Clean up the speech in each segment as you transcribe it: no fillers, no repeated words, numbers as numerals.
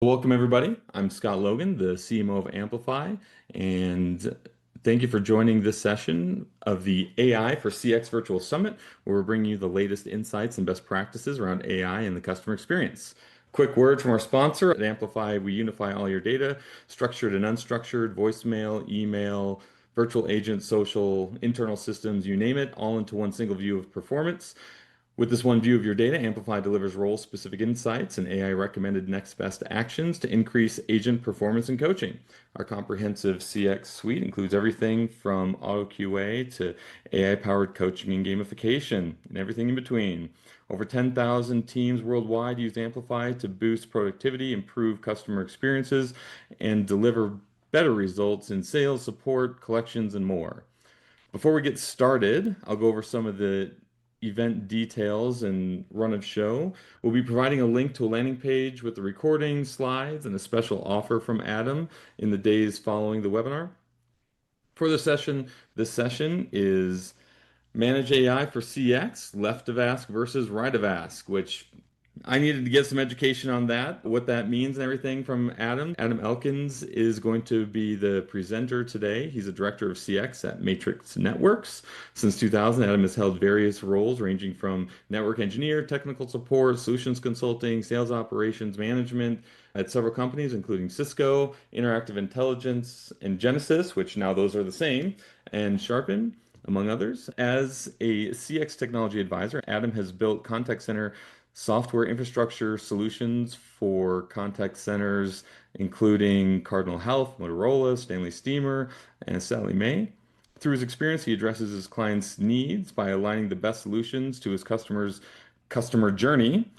Welcome, everybody. I'm Scott Logan, the CMO of Amplify, and thank you for joining this session of the AI for CX Virtual Summit, where we're bringing you the latest insights and best practices around AI and the customer experience. Quick word from our sponsor. At Amplify, we unify all your data, structured and unstructured, voicemail, email, virtual agent, social, internal systems, you name it, all into one single view of performance. With this one view of your data, Amplify delivers role-specific insights and AI-recommended next best actions to increase agent performance and coaching. Our comprehensive CX suite includes everything from auto QA to AI-powered coaching and gamification, and everything in between. Over 10,000 teams worldwide use Amplify to boost productivity, improve customer experiences, and deliver better results in sales, support, collections, and more. Before we get started, I'll go over some of the event details and run of show. We'll be providing a link to a landing page with the recording, slides, and a special offer from Adam in the days following the webinar. For this session is Manage AI for CX, left of ask versus right of ask, which I needed to get some education on that, what that means and everything from Adam. Adam Elkins is going to be the presenter today. He's a director of CX at Matrix Networks. Since 2000, Adam has held various roles ranging from network engineer, technical support, solutions consulting, sales operations management at several companies, including Cisco, Interactive Intelligence, and Genesis, which now those are the same, and Sharpen, among others. As a CX technology advisor, Adam has built contact center software infrastructure solutions for contact centers, including Cardinal Health, Motorola, Stanley Steamer, and Sally Mae. Through his experience, he addresses his clients' needs by aligning the best solutions to his customers' customer journey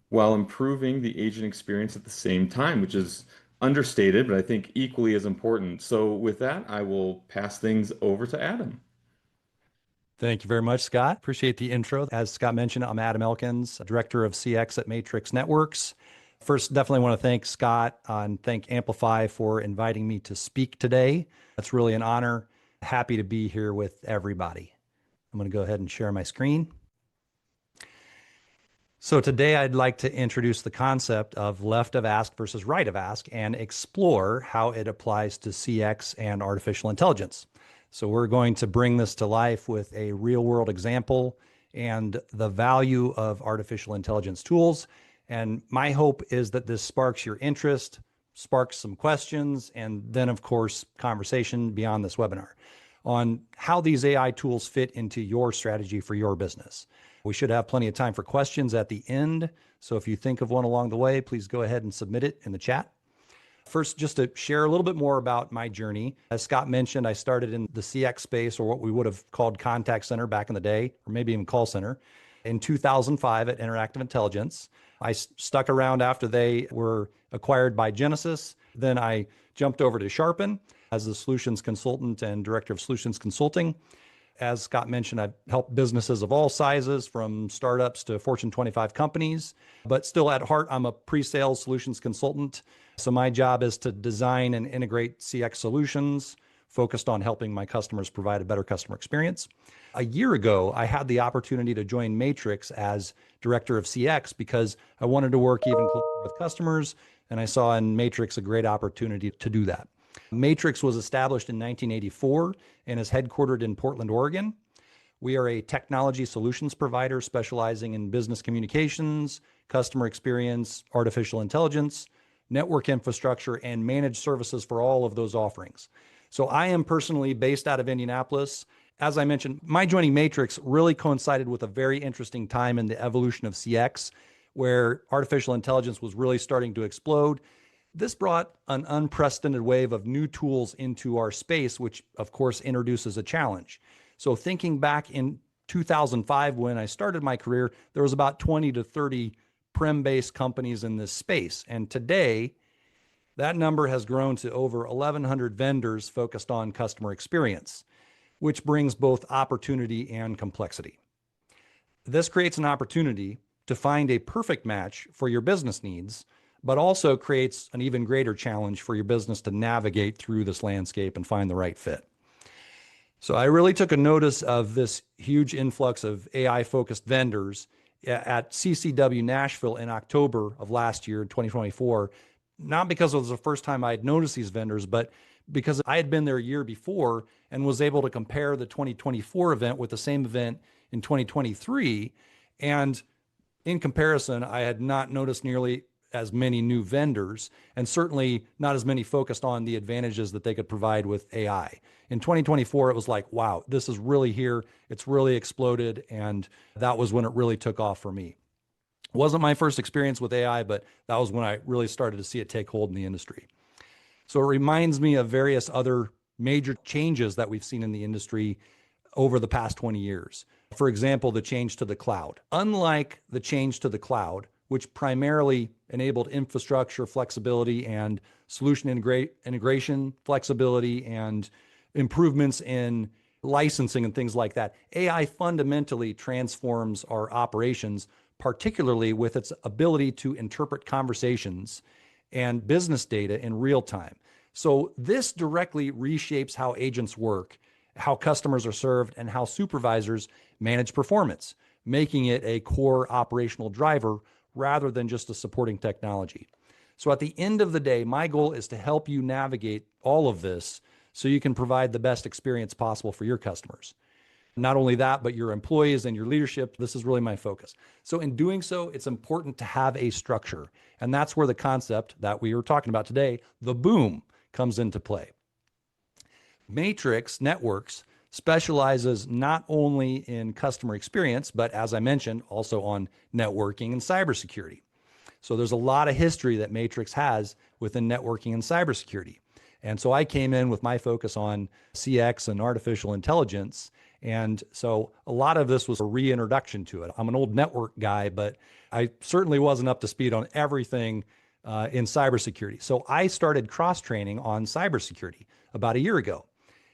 while improving the agent experience at the same time, which is understated, but I think equally as important. So with that, I will pass things over to Adam. Thank you very much, Scott. Appreciate the intro. As Scott mentioned, I'm Adam Elkins, Director of CX at Matrix Networks. First, definitely want to thank Scott and thank Amplify for inviting me to speak today. That's really an honor. Happy to be here with everybody. I'm going to go ahead and share my screen. So today I'd like to introduce the concept of left of ask versus right of ask and explore how it applies to CX and artificial intelligence. So we're going to bring this to life with a real world example and the value of artificial intelligence tools. And my hope is that this sparks your interest, sparks some questions, and then of course, conversation beyond this webinar on how these AI tools fit into your strategy for your business. We should have plenty of time for questions at the end. So if you think of one along the way, please go ahead and submit it in the chat. First, just to share a little bit more about my journey. As Scott mentioned, I started in the CX space, or what we would have called contact center back in the day, or maybe even call center, in 2005 at Interactive Intelligence. I stuck around after they were acquired by Genesis. Then I jumped over to Sharpen as the solutions consultant and director of solutions consulting. As Scott mentioned, I've helped businesses of all sizes, from startups to Fortune 25 companies, but still at heart, I'm a pre-sales solutions consultant. So my job is to design and integrate CX solutions focused on helping my customers provide a better customer experience. A year ago, I had the opportunity to join Matrix as director of CX because I wanted to work even closer with customers, and I saw in Matrix a great opportunity to do that. Matrix was established in 1984 and is headquartered in Portland, Oregon. We are a technology solutions provider specializing in business communications, customer experience, artificial intelligence, network infrastructure, and managed services for all of those offerings. So I am personally based out of Indianapolis. As I mentioned, my joining Matrix really coincided with a very interesting time in the evolution of CX, where artificial intelligence was really starting to explode. This brought an unprecedented wave of new tools into our space, which of course introduces a challenge. So thinking back in 2005, when I started my career, there was about 20 to 30 prem-based companies in this space. And today, that number has grown to over 1,100 vendors focused on customer experience, which brings both opportunity and complexity. This creates an opportunity to find a perfect match for your business needs, but also creates an even greater challenge for your business to navigate through this landscape and find the right fit. So I really took a notice of this huge influx of AI-focused vendors at CCW Nashville in October of last year, 2024. not because it was the first time I had noticed these vendors, but because I had been there a year before and was able to compare the 2024 event with the same event in 2023. And in comparison, I had not noticed nearly as many new vendors, and certainly not as many focused on the advantages that they could provide with AI. In 2024, it was like, wow, this is really here. It's really exploded. And that was when it really took off for me. It wasn't my first experience with AI, but that was when I really started to see it take hold in the industry. So it reminds me of various other major changes that we've seen in the industry over the past 20 years. For example, the change to the cloud. Unlike the change to the cloud, which primarily enabled infrastructure flexibility and solution integration flexibility and improvements in licensing and things like that, AI fundamentally transforms our operations, particularly with its ability to interpret conversations and business data in real time. So this directly reshapes how agents work, how customers are served, and how supervisors manage performance, making it a core operational driver rather than just a supporting technology. So at the end of the day, my goal is to help you navigate all of this so you can provide the best experience possible for your customers. Not only that, but your employees and your leadership. This is really my focus. So in doing so, it's important to have a structure. And that's where the concept that we were talking about today, the boom, comes into play. Matrix Networks specializes not only in customer experience, but as I mentioned, also on networking and cybersecurity. So there's a lot of history that Matrix has within networking and cybersecurity. And so I came in with my focus on CX and artificial intelligence. And so a lot of this was a reintroduction to it. I'm an old network guy, but I certainly wasn't up to speed on everything in cybersecurity. So I started cross-training on cybersecurity about a year ago.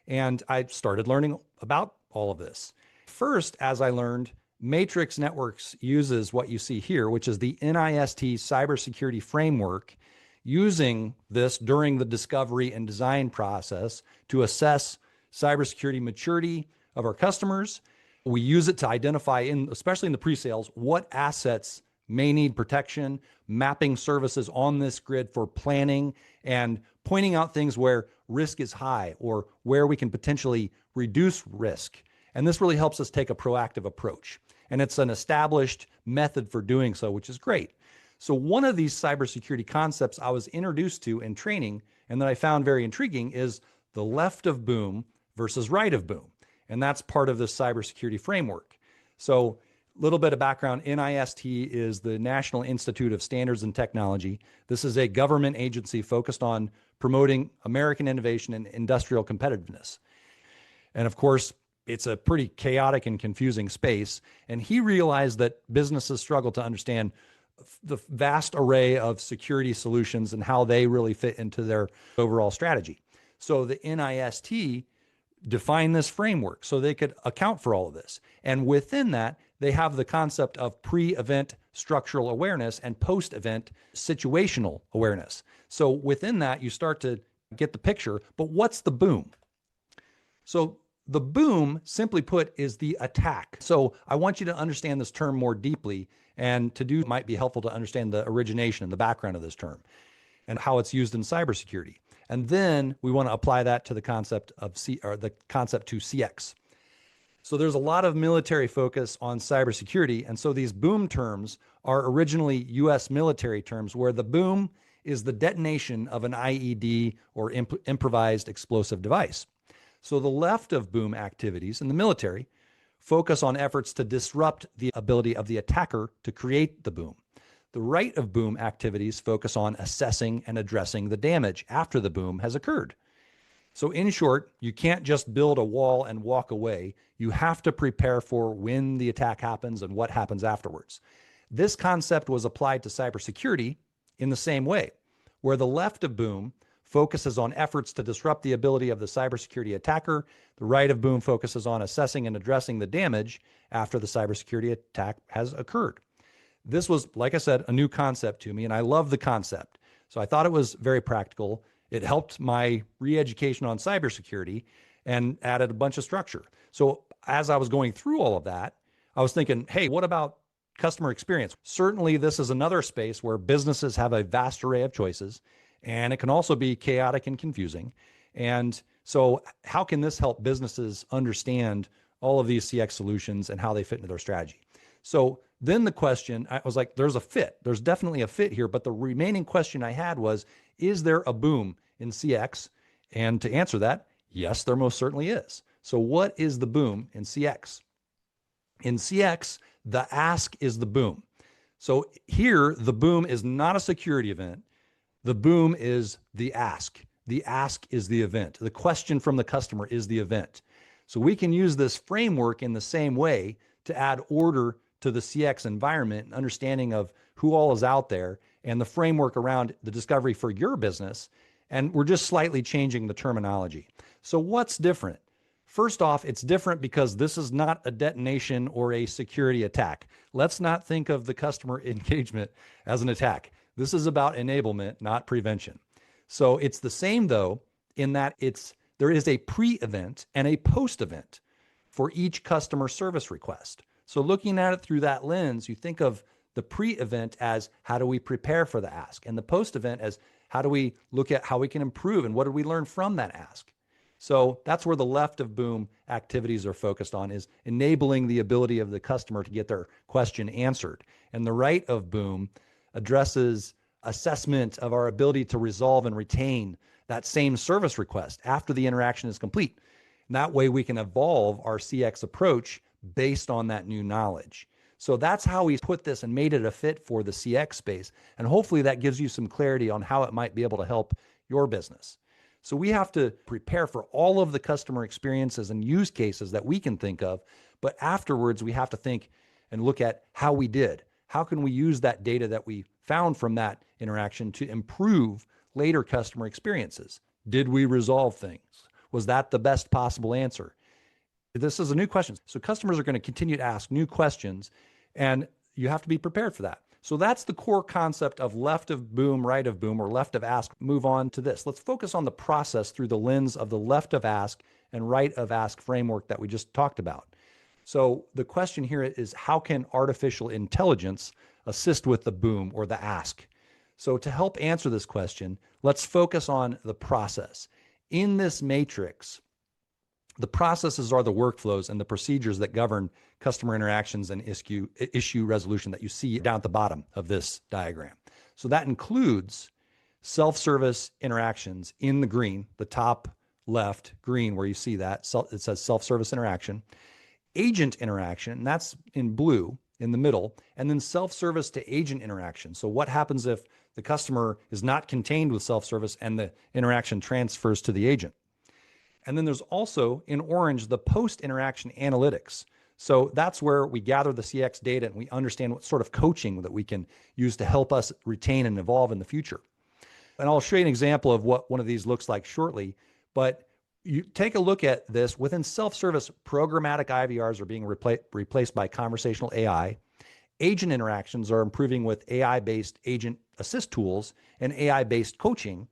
And I started learning about all of this. First, as I learned, Matrix Networks uses what you see here, which is the NIST cybersecurity framework, using this during the discovery and design process to assess cybersecurity maturity of our customers. We use it to identify, especially in the pre-sales, what assets may need protection, mapping services on this grid for planning, and pointing out things where risk is high or where we can potentially reduce risk. And this really helps us take a proactive approach. And it's an established method for doing so, which is great. So one of these cybersecurity concepts I was introduced to in training and that I found very intriguing is the left of boom versus right of boom. And that's part of this cybersecurity framework. So a little bit of background, NIST is the National Institute of Standards and Technology. This is a government agency focused on promoting American innovation and industrial competitiveness. And of course, it's a pretty chaotic and confusing space. And he realized that businesses struggle to understand the vast array of security solutions and how they really fit into their overall strategy. So the NIST defined this framework so they could account for all of this. And within that, they have the concept of pre-event structural awareness and post-event situational awareness. So within that, you start to get the picture, but what's the boom? So the boom, simply put, is the attack. So I want you to understand this term more deeply, and to do might be helpful to understand the origination and the background of this term and how it's used in cybersecurity. And then we want to apply that to the concept of the concept to CX. So there's a lot of military focus on cybersecurity. And so these boom terms are originally US military terms, where the boom is the detonation of an IED or improvised explosive device. So the left of boom activities in the military focus on efforts to disrupt the ability of the attacker to create the boom. The right of boom activities focus on assessing and addressing the damage after the boom has occurred. So in short, you can't just build a wall and walk away. You have to prepare for when the attack happens and what happens afterwards. This concept was applied to cybersecurity in the same way, where the left of boom focuses on efforts to disrupt the ability of the cybersecurity attacker. The right of boom focuses on assessing and addressing the damage after the cybersecurity attack has occurred. This was, like I said, a new concept to me, and I love the concept. So I thought it was very practical. It helped my re-education on cybersecurity and added a bunch of structure. So as I was going through all of that, I was thinking, hey, what about customer experience. Certainly, this is another space where businesses have a vast array of choices, and it can also be chaotic and confusing. And so how can this help businesses understand all of these CX solutions and how they fit into their strategy? So then the question, I was like, there's a fit. There's definitely a fit here. But the remaining question I had was, is there a boom in CX? And to answer that, yes, there most certainly is. So what is the boom in CX? In CX, the ask is the boom. So here, the boom is not a security event. The boom is the ask. The ask is the event. The question from the customer is the event. So we can use this framework in the same way to add order to the CX environment and understanding of who all is out there and the framework around the discovery for your business. And we're just slightly changing the terminology. So what's different? First off, it's different because this is not a detonation or a security attack. Let's not think of the customer engagement as an attack. This is about enablement, not prevention. So it's the same though, in that there is a pre-event and a post-event for each customer service request. So looking at it through that lens, you think of the pre-event as how do we prepare for the ask, and the post-event as how do we look at how we can improve and what did we learn from that ask. So that's where the left of boom activities are focused on, is enabling the ability of the customer to get their question answered. And the right of boom addresses assessment of our ability to resolve and retain that same service request after the interaction is complete. And that way we can evolve our CX approach based on that new knowledge. So that's how we put this and made it a fit for the CX space. And hopefully that gives you some clarity on how it might be able to help your business. So we have to prepare for all of the customer experiences and use cases that we can think of, but afterwards we have to think and look at how we did. How can we use that data that we found from that interaction to improve later customer experiences? Did we resolve things? Was that the best possible answer? This is a new question. So customers are going to continue to ask new questions, and you have to be prepared for that. So that's the core concept of left of boom, right of boom, or left of ask. Move on to this. Let's focus on the process through the lens of the left of ask and right of ask framework that we just talked about. So the question here is, how can artificial intelligence assist with the boom or the ask? So to help answer this question, let's focus on the process. In this matrix, the processes are the workflows and the procedures that govern customer interactions and issue resolution that you see down at the bottom of this diagram. So that includes self-service interactions in the green, the top left green where you see that, it says self-service interaction, agent interaction, and that's in blue in the middle, and then self-service to agent interaction. So what happens if the customer is not contained with self-service and the interaction transfers to the agent? And then there's also in orange, the post-interaction analytics. So that's where we gather the CX data and we understand what sort of coaching that we can use to help us retain and evolve in the future. And I'll show you an example of what one of these looks like shortly, but you take a look at this. Within self-service, programmatic IVRs are being replaced by conversational AI. Agent interactions are improving with AI-based agent assist tools and AI-based coaching.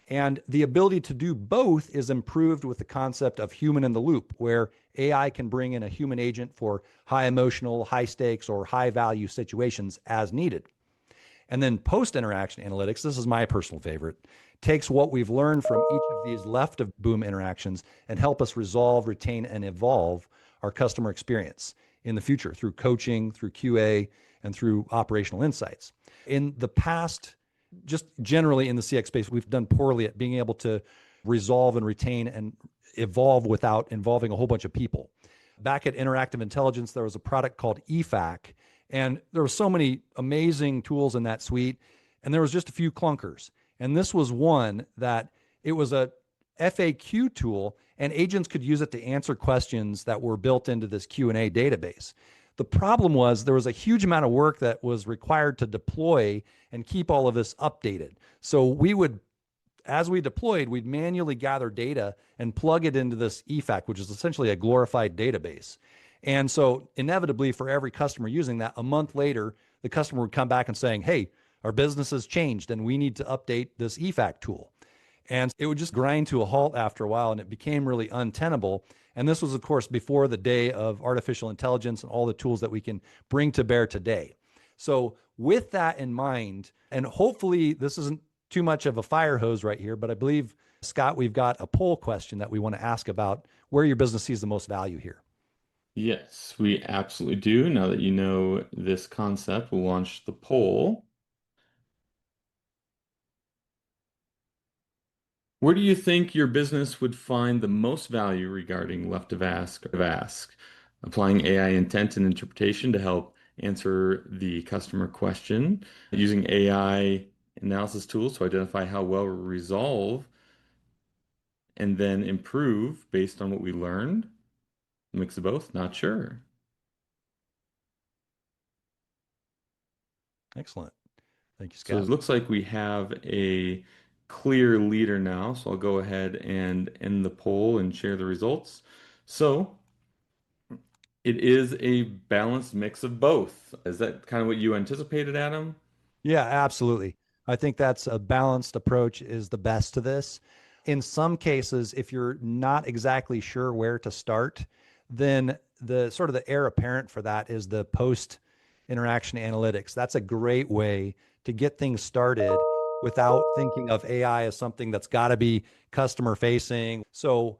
And the ability to do both is improved with the concept of human in the loop, where AI can bring in a human agent for high emotional, high stakes, or high value situations as needed. And then post-interaction analytics, this is my personal favorite, takes what we've learned from each of these left of boom interactions and help us resolve, retain, and evolve our customer experience in the future through coaching, through QA, and through operational insights. In the past, just generally in the CX space, we've done poorly at being able to resolve and retain and evolve without involving a whole bunch of people. Back at Interactive Intelligence, there was a product called EFAC, and there were so many amazing tools in that suite, and there was just a few clunkers. And this was one that it was a FAQ tool, and agents could use it to answer questions that were built into this Q&A database. The problem was there was a huge amount of work that was required to deploy and keep all of this updated. So we would, as we deployed, we'd manually gather data and plug it into this EFAC, which is essentially a glorified database. And so inevitably for every customer using that, a month later, the customer would come back and saying, hey, our business has changed and we need to update this EFAC tool. And it would just grind to a halt after a while, and it became really untenable. And this was, of course, before the day of artificial intelligence and all the tools that we can bring to bear today. So, with that in mind, and hopefully this isn't too much of a fire hose right here, but I believe, Scott, we've got a poll question that we want to ask about where your business sees the most value here. Yes, we absolutely do. Now that you know this concept, we'll launch the poll. Where do you think your business would find the most value regarding left of ask? Applying AI intent and interpretation to help answer the customer question, using AI analysis tools to identify how well we resolve and then improve based on what we learned. Mix of both, not sure. Excellent. Thank you, So Scott. it looks like we have a clear leader now. So I'll go ahead and end the poll and share the results. So it is a balanced mix of both. Is that kind of what you anticipated, Adam? Yeah, absolutely. I think that's a balanced approach is the best to this. In some cases, if you're not exactly sure where to start, then the sort of the heir apparent for that is the post interaction analytics. That's a great way to get things started without thinking of AI as something that's got to be customer facing. So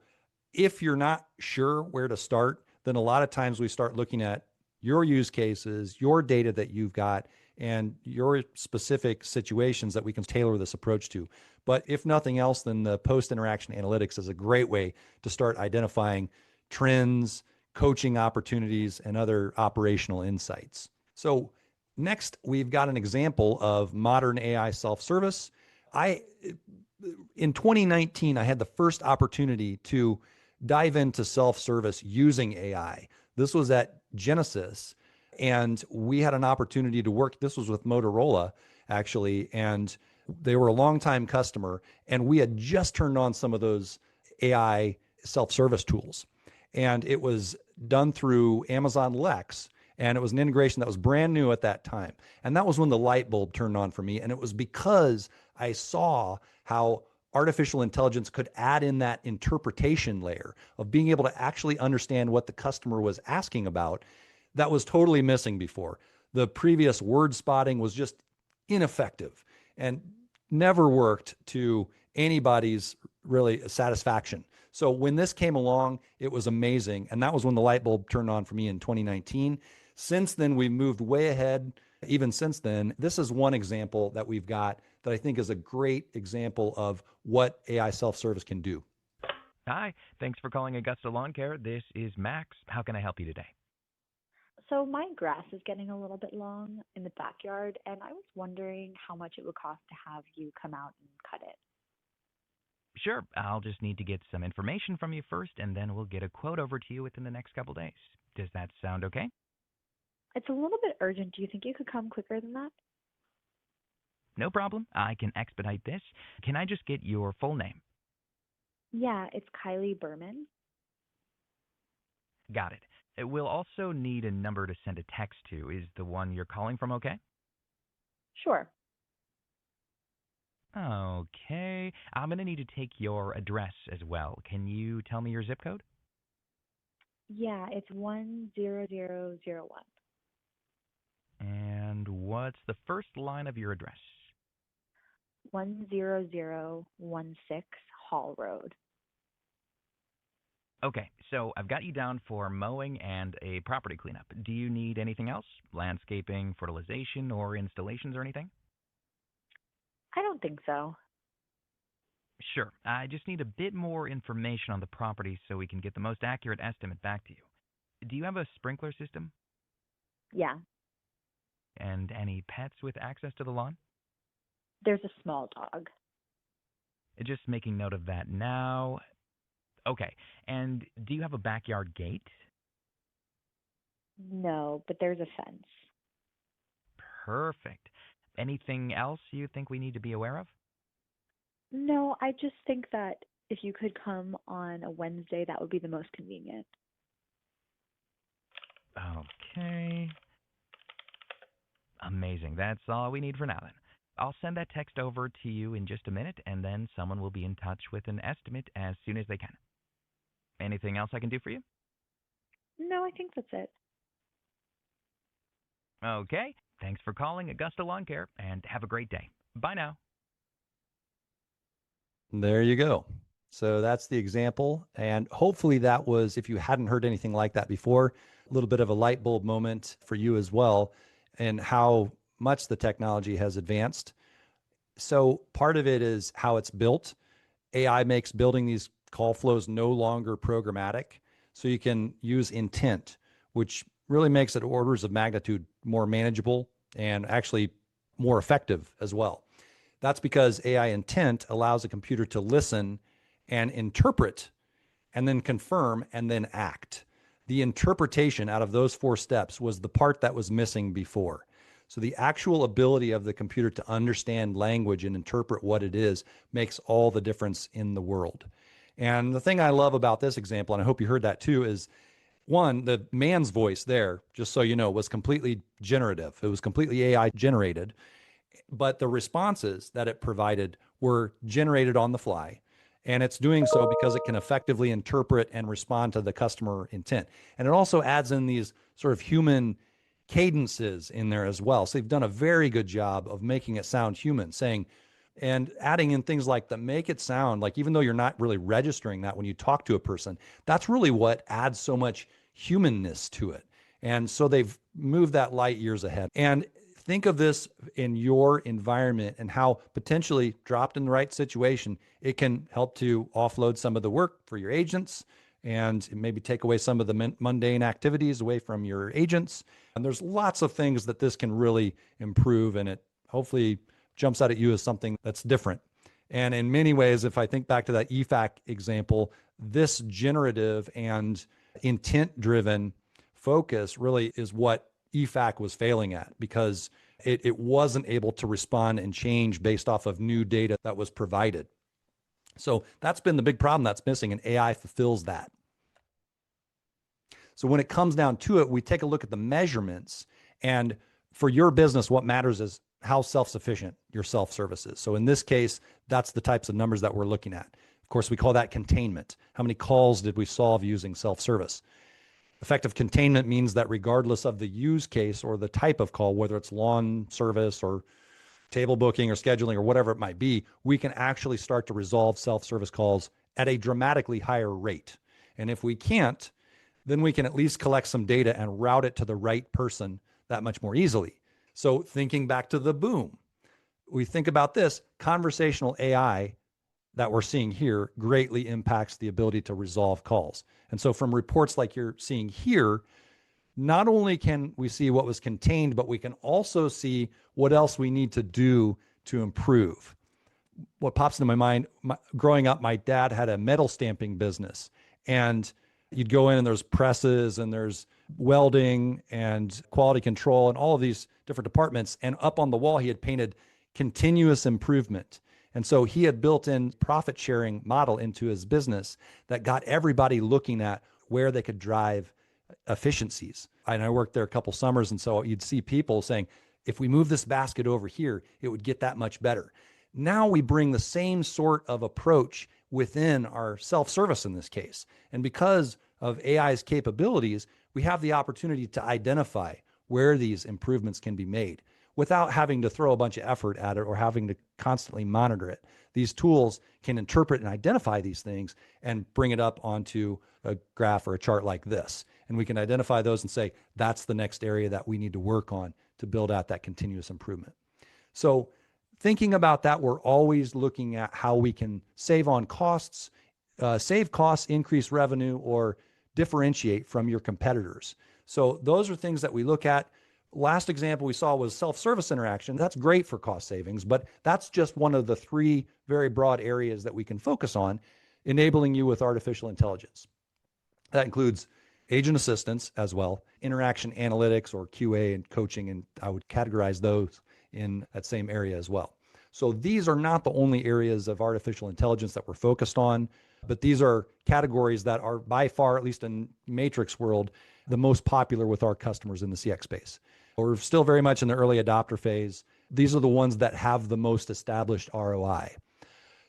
if you're not sure where to start, then a lot of times we start looking at your use cases, your data that you've got, and your specific situations that we can tailor this approach to. But if nothing else, then the post interaction analytics is a great way to start identifying trends, coaching opportunities, and other operational insights. So, next, we've got an example of modern AI self service. I in 2019, I had the first opportunity to dive into self service using AI. This was at Genesis, and we had an opportunity to work. This was with Motorola, actually, and they were a longtime customer. And we had just turned on some of those AI self service tools. And it was done through Amazon Lex. And it was an integration that was brand new at that time. And that was when the light bulb turned on for me. And it was because I saw how artificial intelligence could add in that interpretation layer of being able to actually understand what the customer was asking about that was totally missing before. The previous word spotting was just ineffective and never worked to anybody's really satisfaction. So when this came along, it was amazing. And that was when the light bulb turned on for me in 2019. Since then, we've moved way ahead. Even since then, this is one example that we've got that I think is a great example of what AI self-service can do. Hi, thanks for calling Augusta Lawn Care. This is Max. How can I help you today? So my grass is getting a little bit long in the backyard, and I was wondering how much it would cost to have you come out and cut it. Sure, I'll just need to get some information from you first, and then we'll get a quote over to you within the next couple days. Does that sound okay? It's a little bit urgent. Do you think you could come quicker than that? No problem. I can expedite this. Can I just get your full name? Yeah, it's Kylie Berman. Got it. We'll also need a number to send a text to. Is the one you're calling from okay? Sure. Okay. I'm going to need to take your address as well. Can you tell me your zip code? Yeah, it's 10001. And what's the first line of your address? 10016 Hall Road. Okay, so I've got you down for mowing and a property cleanup. Do you need anything else? Landscaping, fertilization, or installations or anything? I don't think so. Sure. I just need a bit more information on the property so we can get the most accurate estimate back to you. Do you have a sprinkler system? Yeah, And any pets with access to the lawn? there's a small dog. Just making note of that now. Okay, and do you have a backyard gate? No, but there's a fence. Perfect. Anything else you think we need to be aware of? No, I just think that if you could come on a Wednesday, that would be the most convenient. Okay. Amazing. That's all we need for now then. I'll send that text over to you in just a minute, and then someone will be in touch with an estimate as soon as they can. Anything else I can do for you? No, I think that's it. Okay. Thanks for calling Augusta Lawn Care, and have a great day. Bye now. There you go. So that's the example. And hopefully that was, if you hadn't heard anything like that before, a little bit of a light bulb moment for you as well, and how much the technology has advanced. So part of it is how it's built. AI makes building these call flows no longer programmatic. So you can use intent, which really makes it orders of magnitude more manageable and actually more effective as well. That's because AI intent allows a computer to listen and interpret and then confirm and then act. The interpretation out of those 4 steps was the part that was missing before. So the actual ability of the computer to understand language and interpret what it is makes all the difference in the world. And the thing I love about this example, and I hope you heard that too, is one, the man's voice there, just so you know, was completely generative. It was completely AI generated, but the responses that it provided were generated on the fly. And it's doing so because it can effectively interpret and respond to the customer intent. And it also adds in these sort of human cadences in there as well. So they've done a very good job of making it sound human, saying, and adding in things like that make it sound like, even though you're not really registering that when you talk to a person, that's really what adds so much humanness to it. And so they've moved that light years ahead. And think of this in your environment and how potentially dropped in the right situation, it can help to offload some of the work for your agents and maybe take away some of the mundane activities away from your agents. And there's lots of things that this can really improve, and it hopefully jumps out at you as something that's different. And in many ways, if I think back to that EFAC example, this generative and intent-driven focus really is what EFAC was failing at, because it wasn't able to respond and change based off of new data that was provided. So that's been the big problem that's missing, and AI fulfills that. So when it comes down to it, we take a look at the measurements, and for your business, what matters is how self-sufficient your self-service is. So in this case, that's the types of numbers that we're looking at. Of course, we call that containment. How many calls did we solve using self-service? Effective containment means that regardless of the use case or the type of call, whether it's lawn service or table booking or scheduling or whatever it might be, we can actually start to resolve self-service calls at a dramatically higher rate. And if we can't, then we can at least collect some data and route it to the right person that much more easily. So thinking back to the boom, we think about this, conversational AI that we're seeing here greatly impacts the ability to resolve calls. And so from reports like you're seeing here, not only can we see what was contained, but we can also see what else we need to do to improve. What pops into my mind, growing up, my dad had a metal stamping business, and you'd go in and there's presses and there's welding and quality control and all of these different departments. And up on the wall, he had painted continuous improvement. And so he had built in profit sharing model into his business that got everybody looking at where they could drive efficiencies. And I worked there a couple summers. And so you'd see people saying, if we move this basket over here, it would get that much better. Now we bring the same sort of approach within our self-service in this case. And because of AI's capabilities, we have the opportunity to identify where these improvements can be made without having to throw a bunch of effort at it or having to constantly monitor it. These tools can interpret and identify these things and bring it up onto a graph or a chart like this. And we can identify those and say, that's the next area that we need to work on to build out that continuous improvement. So thinking about that, we're always looking at how we can save on costs, increase revenue, or differentiate from your competitors. So those are things that we look at. Last example we saw was self-service interaction. That's great for cost savings, but that's just one of the 3 very broad areas that we can focus on, enabling you with artificial intelligence. That includes agent assistance as well, interaction analytics or QA and coaching, and I would categorize those in that same area as well. So these are not the only areas of artificial intelligence that we're focused on, but these are categories that are by far, at least in Matrix world, the most popular with our customers in the CX space. We're still very much in the early adopter phase. These are the ones that have the most established ROI.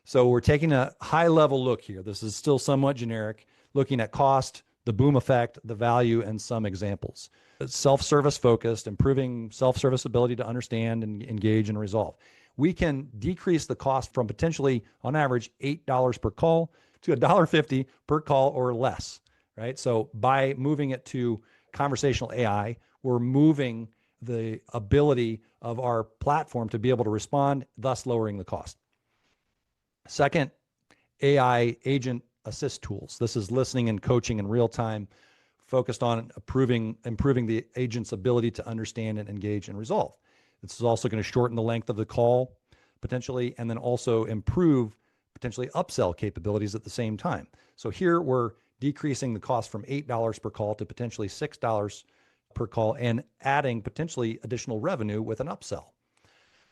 So we're taking a high level look here. This is still somewhat generic. looking at cost, the boom effect, the value, and some examples. It's self-service focused, improving self-service ability to understand and engage and resolve. We can decrease the cost from potentially, on average, $8 per call to $1.50 per call or less, right? So by moving it to conversational AI, we're moving the ability of our platform to be able to respond, thus lowering the cost. Second, AI agent assist tools. This is listening and coaching in real time, focused on improving the agent's ability to understand and engage and resolve. This is also going to shorten the length of the call potentially, and then also improve potentially upsell capabilities at the same time. So here we're decreasing the cost from $8 per call to potentially $6 per call and adding potentially additional revenue with an upsell.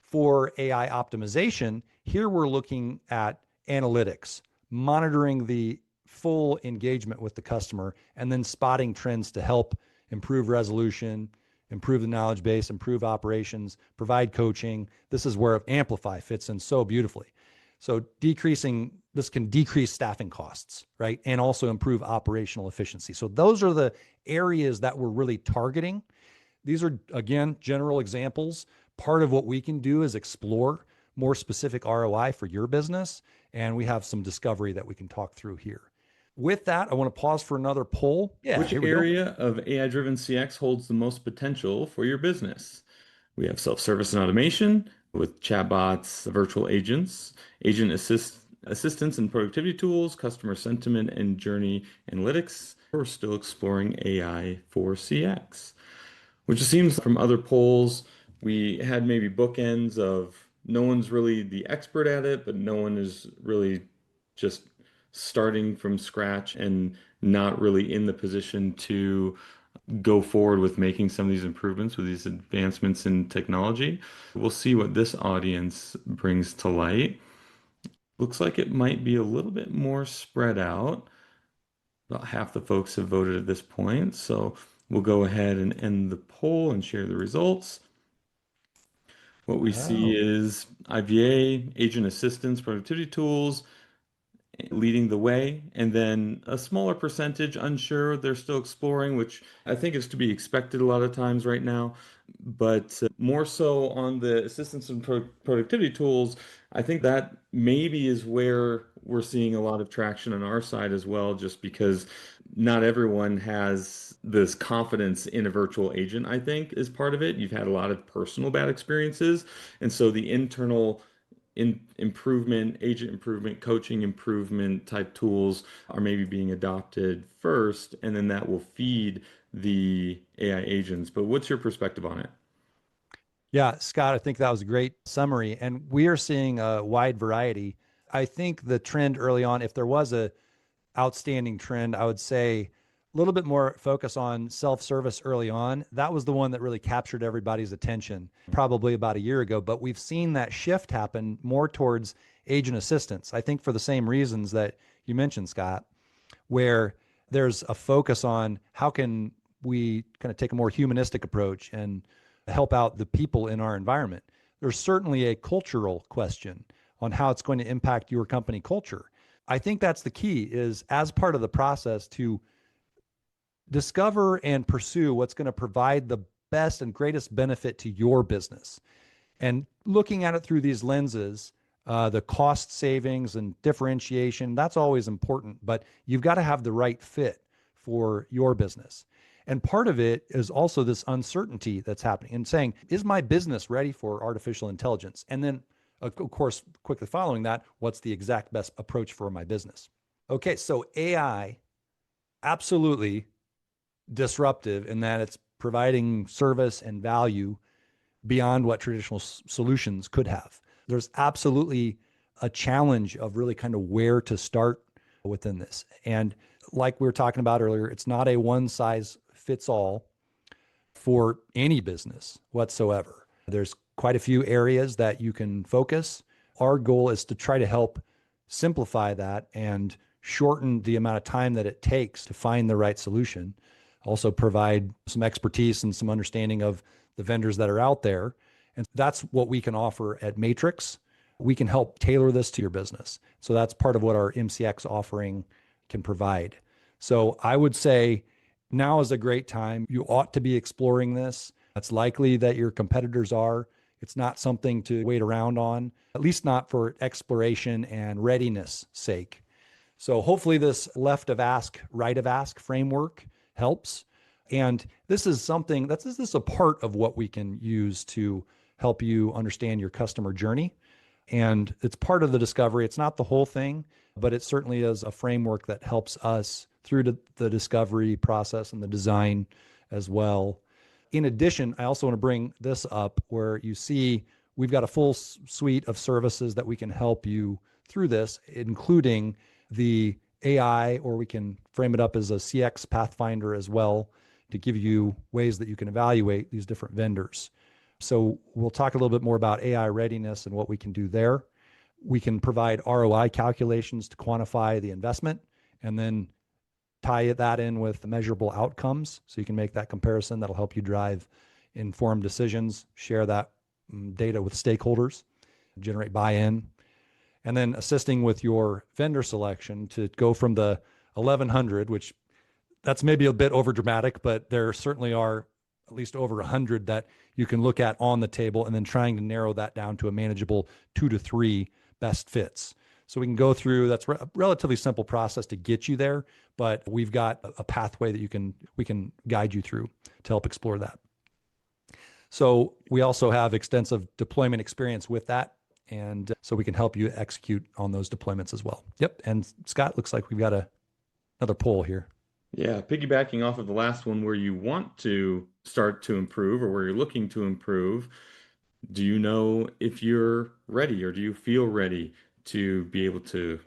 For AI optimization, here we're looking at analytics, monitoring the full engagement with the customer, and then spotting trends to help improve resolution, improve the knowledge base, improve operations, provide coaching. This is where AmplifAI fits in so beautifully. So this can decrease staffing costs, right? And also improve operational efficiency. So those are the areas that we're really targeting. These are, again, general examples. Part of what we can do is explore more specific ROI for your business. And we have some discovery that we can talk through here. With that, I want to pause for another poll. Yeah, Which here we go. area of AI-driven CX holds the most potential for your business? We have self-service and automation with chatbots, virtual agents, assistance and productivity tools, customer sentiment and journey analytics. We're still exploring AI for CX, which it seems from other polls, we had maybe bookends of no one's really the expert at it, but no one is really just starting from scratch and not really in the position to go forward with making some of these improvements with these advancements in technology. We'll see what this audience brings to light. Looks like it might be a little bit more spread out. About half the folks have voted at this point. So we'll go ahead and end the poll and share the results. What we see is IVA, agent assistance, productivity tools, leading the way, and then a smaller percentage unsure. They're still exploring, which I think is to be expected a lot of times right now. But more so on the assistance and productivity tools, I think that maybe is where we're seeing a lot of traction on our side as well, just because not everyone has this confidence in a virtual agent, I think, is part of it. You've had a lot of personal bad experiences. And so the internal improvement, agent improvement, coaching improvement type tools are maybe being adopted first, and then that will feed the AI agents. But what's your perspective on it? Yeah, Scott, I think that was a great summary. And we are seeing a wide variety. I think the trend early on, if there was a outstanding trend, I would say a little bit more focus on self-service early on. That was the one that really captured everybody's attention probably about a year ago. But we've seen that shift happen more towards agent assistance. I think for the same reasons that you mentioned, Scott, where there's a focus on how can we kind of take a more humanistic approach and help out the people in our environment. There's certainly a cultural question on how it's going to impact your company culture. I think that's the key, is as part of the process to discover and pursue what's going to provide the best and greatest benefit to your business. And looking at it through these lenses, the cost savings and differentiation, that's always important, but you've got to have the right fit for your business. And part of it is also this uncertainty that's happening and saying, is my business ready for artificial intelligence? And then, of course, quickly following that, what's the exact best approach for my business? Okay, so AI, absolutely disruptive in that it's providing service and value beyond what traditional solutions could have. There's absolutely a challenge of really kind of where to start within this. And like we were talking about earlier, it's not a one size fits all for any business whatsoever. There's quite a few areas that you can focus. Our goal is to try to help simplify that and shorten the amount of time that it takes to find the right solution. Also provide some expertise and some understanding of the vendors that are out there. And that's what we can offer at Matrix. We can help tailor this to your business. So that's part of what our MCX offering can provide. So I would say now is a great time. You ought to be exploring this. It's likely that your competitors are. It's not something to wait around on, at least not for exploration and readiness sake. So hopefully this left of ask, right of ask framework helps. And this is something this is a part of what we can use to help you understand your customer journey. And it's part of the discovery. It's not the whole thing, but it certainly is a framework that helps us through the discovery process and the design as well. In addition, I also want to bring this up where you see we've got a full suite of services that we can help you through this, including the AI, or we can frame it up as a CX Pathfinder as well to give you ways that you can evaluate these different vendors. So we'll talk a little bit more about AI readiness and what we can do there. We can provide ROI calculations to quantify the investment and then tie that in with measurable outcomes so you can make that comparison. That'll help you drive informed decisions, share that data with stakeholders, generate buy-in, and then assisting with your vendor selection to go from the 1,100, which that's maybe a bit over dramatic, but there certainly are at least over 100 that you can look at on the table, and then trying to narrow that down to a manageable 2 to 3 best fits. So we can go through, that's a relatively simple process to get you there, but we've got a pathway that we can guide you through to help explore that. So we also have extensive deployment experience with that. And so we can help you execute on those deployments as well. Yep. And Scott, looks like we've got another poll here. Yeah, piggybacking off of the last one where you want to start to improve or where you're looking to improve, do you know if you're ready or do you feel ready to be able to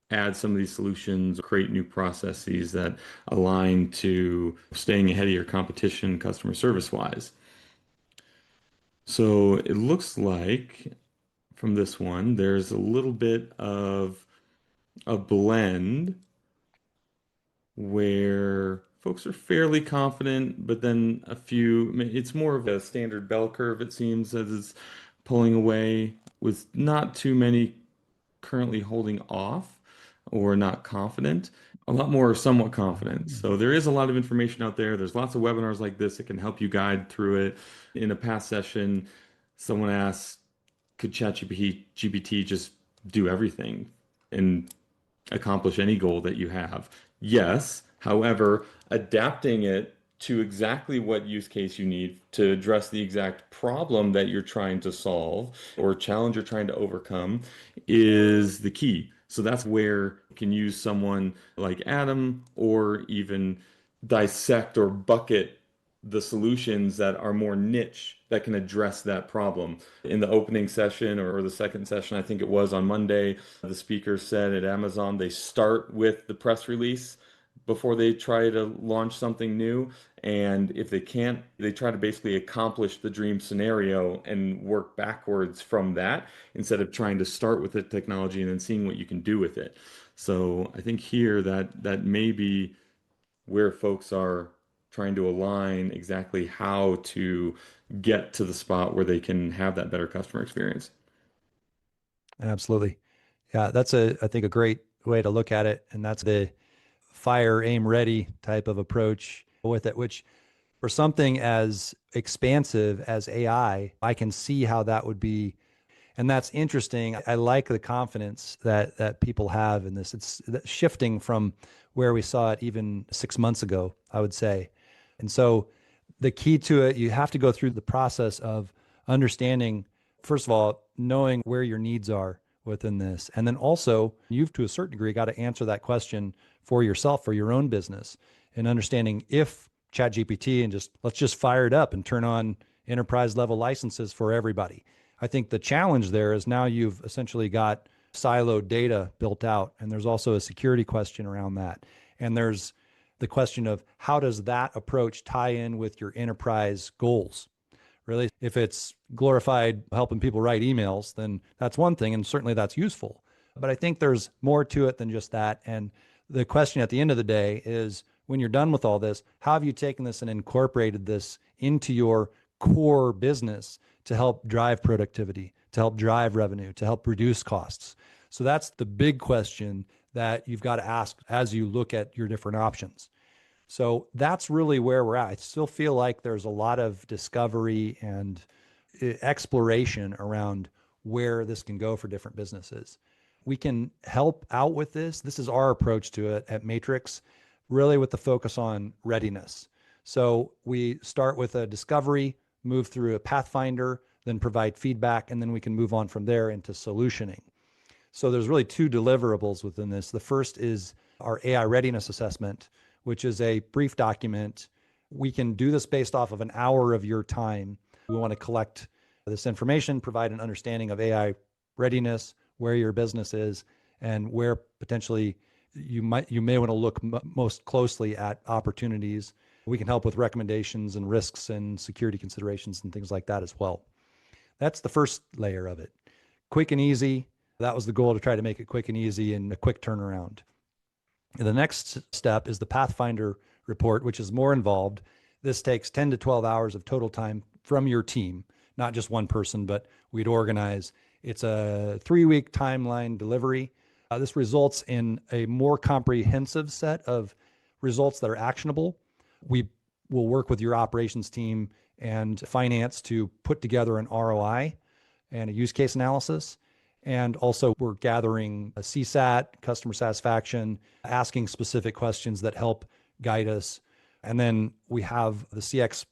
add some of these solutions, create new processes that align to staying ahead of your competition customer service wise? So it looks like from this one, there's a little bit of a blend where folks are fairly confident, but then it's more of a standard bell curve, it seems, as it's pulling away with not too many currently holding off or not confident. A lot more are somewhat confident. So there is a lot of information out there. There's lots of webinars like this that can help you guide through it. In a past session, someone asked, could ChatGPT just do everything and accomplish any goal that you have? Yes. However, adapting it to exactly what use case you need to address the exact problem that you're trying to solve or challenge you're trying to overcome is the key. So that's where you can use someone like Adam or even dissect or bucket the solutions that are more niche that can address that problem. In the opening session or the second session, I think it was on Monday, the speaker said at Amazon, they start with the press release before they try to launch something new. And if they can't, they try to basically accomplish the dream scenario and work backwards from that instead of trying to start with the technology and then seeing what you can do with it. So I think here that may be where folks are trying to align exactly how to get to the spot where they can have that better customer experience. Absolutely. Yeah, that's I think a great way to look at it. And that's the fire, aim, ready type of approach with it, which for something as expansive as AI, I can see how that would be. And that's interesting. I like the confidence that people have in this. It's shifting from where we saw it even 6 months ago, I would say. And so the key to it, you have to go through the process of understanding, first of all, knowing where your needs are within this. And then also, you've to a certain degree got to answer that question for yourself, for your own business, and understanding if ChatGPT and let's just fire it up and turn on enterprise level licenses for everybody. I think the challenge there is now you've essentially got siloed data built out, and there's also a security question around that. And there's the question of how does that approach tie in with your enterprise goals? Really, if it's glorified helping people write emails, then that's one thing, and certainly that's useful. But I think there's more to it than just that. And the question at the end of the day is, when you're done with all this, how have you taken this and incorporated this into your core business to help drive productivity, to help drive revenue, to help reduce costs? So that's the big question that you've got to ask as you look at your different options. So that's really where we're at. I still feel like there's a lot of discovery and exploration around where this can go for different businesses. We can help out with this. This is our approach to it at Matrix, really with the focus on readiness. So we start with a discovery, move through a pathfinder, then provide feedback, and then we can move on from there into solutioning. So there's really two deliverables within this. The first is our AI readiness assessment, which is a brief document. We can do this based off of an hour of your time. We want to collect this information, provide an understanding of AI readiness, where your business is, and where potentially you may want to look most closely at opportunities. We can help with recommendations and risks and security considerations and things like that as well. That's the first layer of it. Quick and easy. That was the goal, to try to make it quick and easy and a quick turnaround. And the next step is the Pathfinder report, which is more involved. This takes 10 to 12 hours of total time from your team, not just one person, but we'd organize. It's a 3-week timeline delivery. This results in a more comprehensive set of results that are actionable. We will work with your operations team and finance to put together an ROI and a use case analysis. And also we're gathering a CSAT, customer satisfaction, asking specific questions that help guide us. And then we have the CX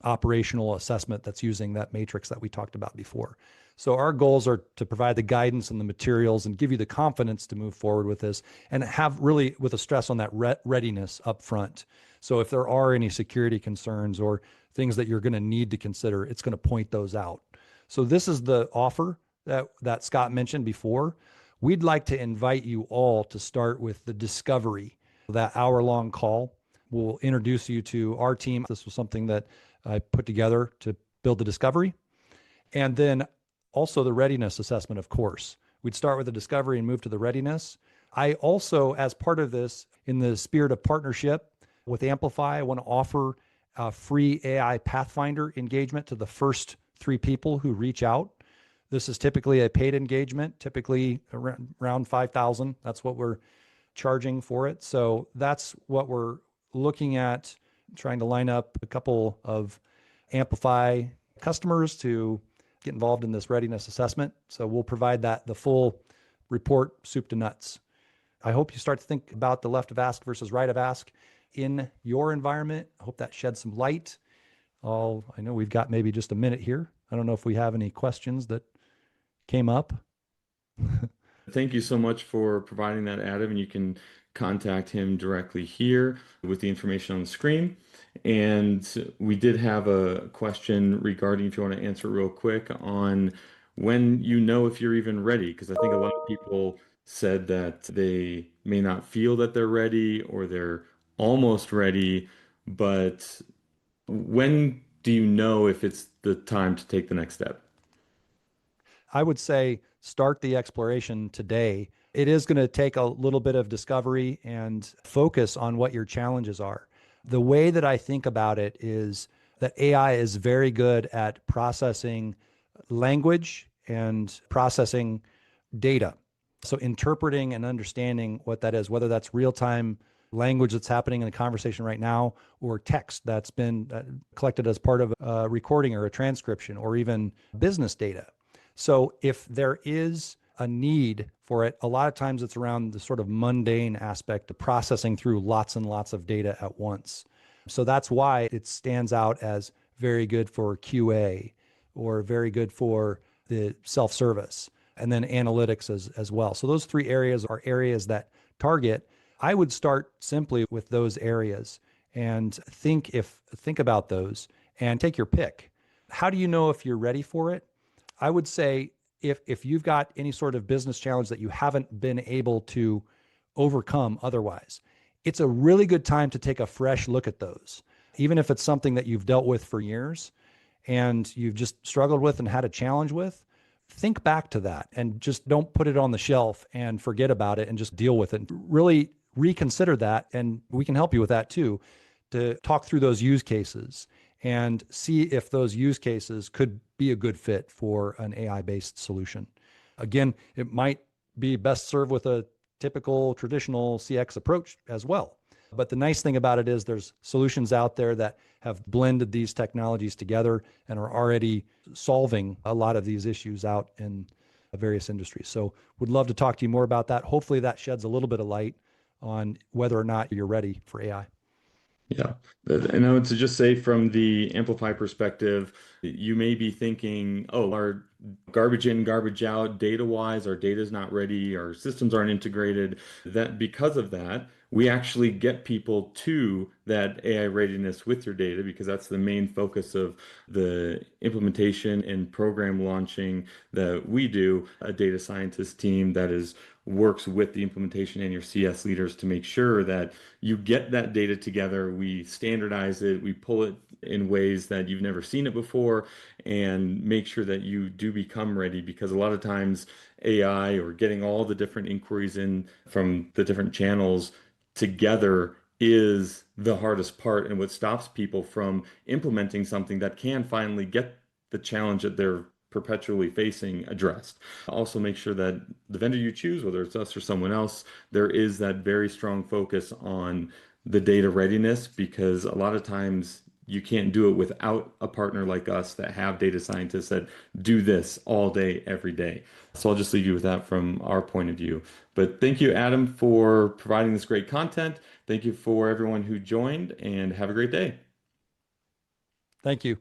operational assessment that's using that matrix that we talked about before. So our goals are to provide the guidance and the materials and give you the confidence to move forward with this, and have really with a stress on that readiness up front. So if there are any security concerns or things that you're going to need to consider, it's going to point those out. So this is the offer that Scott mentioned before. We'd like to invite you all to start with the discovery, that hour-long call. We'll introduce you to our team. This was something that I put together to build the discovery. And then also the readiness assessment, of course. We'd start with the discovery and move to the readiness. I also, as part of this, in the spirit of partnership with AmplifAI, I want to offer a free AI Pathfinder engagement to the first 3 people who reach out. This is typically a paid engagement, typically around $5,000. That's what we're charging for it. So that's what we're looking at, trying to line up a couple of AmplifAI customers to get involved in this readiness assessment. So we'll provide the full report, soup to nuts. I hope you start to think about the left of ask versus right of ask in your environment. I hope that sheds some light. I know we've got maybe just a minute here. I don't know if we have any questions that came up. Thank you so much for providing that, Adam. And you can contact him directly here with the information on the screen. And we did have a question regarding, if you want to answer real quick, on when you know if you're even ready, because I think a lot of people said that they may not feel that they're ready or they're almost ready, but when do you know if it's the time to take the next step? I would say start the exploration today. It is going to take a little bit of discovery and focus on what your challenges are. The way that I think about it is that AI is very good at processing language and processing data. So interpreting and understanding what that is, whether that's real-time language that's happening in the conversation right now, or text that's been collected as part of a recording or a transcription, or even business data. So if there is a need for it, a lot of times it's around the sort of mundane aspect of processing through lots and lots of data at once. So that's why it stands out as very good for QA, or very good for the self-service, and then analytics as well. So those 3 areas are areas that target. I would start simply with those areas and think about those and take your pick. How do you know if you're ready for it? I would say if you've got any sort of business challenge that you haven't been able to overcome otherwise, it's a really good time to take a fresh look at those. Even if it's something that you've dealt with for years and you've just struggled with and had a challenge with, think back to that and just don't put it on the shelf and forget about it and just deal with it. Really reconsider that, and we can help you with that too, to talk through those use cases and see if those use cases could be a good fit for an AI-based solution. Again, it might be best served with a typical traditional CX approach as well. But the nice thing about it is there's solutions out there that have blended these technologies together and are already solving a lot of these issues out in various industries. So would love to talk to you more about that. Hopefully that sheds a little bit of light on whether or not you're ready for AI. Yeah. And I would just say from the Amplify perspective, you may be thinking, oh, our garbage in, garbage out, data-wise, our data is not ready, our systems aren't integrated. That because of that, we actually get people to that AI readiness with your data because that's the main focus of the implementation and program launching that we do, a data scientist team that is works with the implementation and your CS leaders to make sure that you get that data together, we standardize it, we pull it in ways that you've never seen it before, and make sure that you do become ready because a lot of times AI or getting all the different inquiries in from the different channels together is the hardest part and what stops people from implementing something that can finally get the challenge that they're perpetually facing addressed. Also, make sure that the vendor you choose, whether it's us or someone else, there is that very strong focus on the data readiness because a lot of times you can't do it without a partner like us that have data scientists that do this all day, every day. So I'll just leave you with that from our point of view. But thank you, Adam, for providing this great content. Thank you for everyone who joined, and have a great day. Thank you.